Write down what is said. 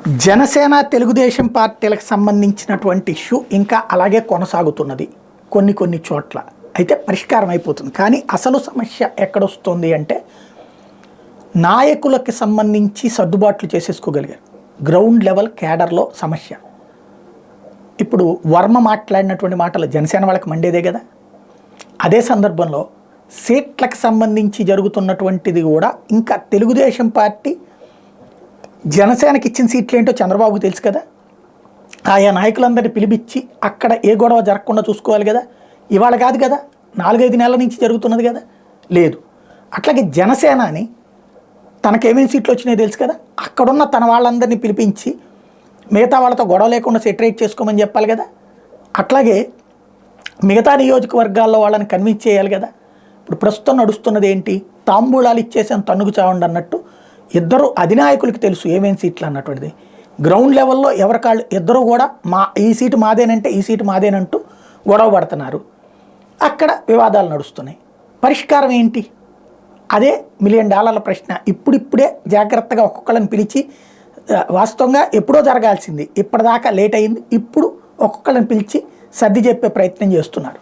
జనసేన తెలుగుదేశం పార్టీలకు సంబంధించినటువంటి ఇష్యూ ఇంకా అలాగే కొనసాగుతున్నది కొన్ని చోట్ల. అయితే పరిష్కారం అయిపోతుంది. కానీ అసలు సమస్య ఎక్కడొస్తుంది అంటే నాయకులకు సంబంధించి సర్దుబాట్లు చేసేసుకోగలిగారు. గ్రౌండ్ లెవెల్ కేడర్లో సమస్య. ఇప్పుడు వర్మ మాట్లాడినటువంటి మాటలు జనసేన వాళ్ళకి మండేదే కదా. అదే సందర్భంలో సీట్లకు సంబంధించి జరుగుతున్నటువంటిది కూడా ఇంకా తెలుగుదేశం పార్టీ జనసేనకి ఇచ్చిన సీట్లు ఏంటో చంద్రబాబుకు తెలుసు కదా. ఆయా నాయకులందరినీ పిలిపించి అక్కడ ఏ గొడవ జరగకుండా చూసుకోవాలి కదా. ఇవాళ కాదు కదా, 4-5 నెలల నుంచి జరుగుతున్నది కదా. లేదు, అట్లాగే జనసేనని తనకేమేమి సీట్లు వచ్చినాయో తెలుసు కదా. అక్కడున్న తన వాళ్ళందరినీ పిలిపించి మిగతా వాళ్ళతో గొడవ లేకుండా సెటరేట్ చేసుకోమని చెప్పాలి కదా. అట్లాగే మిగతా నియోజకవర్గాల్లో వాళ్ళని కన్విన్స్ చేయాలి కదా. ఇప్పుడు ప్రస్తుతం నడుస్తున్నది ఏంటి, తాంబూలాలు ఇచ్చేసాను తన్నుకు చావండి అన్నట్టు ఇద్దరు అధినాయకులకి తెలుసు ఏమేమి సీట్లు అన్నటువంటిది. గ్రౌండ్ లెవెల్లో ఎవరికాళ్ళు ఇద్దరు కూడా ఈ సీటు మాదేనంటే ఈ సీటు మాదేనంటూ గొడవ పడుతున్నారు. అక్కడ వివాదాలు నడుస్తున్నాయి. పరిష్కారం ఏంటి? అదే $1 మిలియన్ ప్రశ్న. ఇప్పుడిప్పుడే జాగ్రత్తగా ఒక్కొక్కళ్ళని పిలిచి, వాస్తవంగా ఎప్పుడో జరగాల్సింది ఇప్పటిదాకా లేట్ అయింది, ఇప్పుడు ఒక్కొక్కళ్ళని పిలిచి సర్ది చెప్పే ప్రయత్నం చేస్తున్నారు.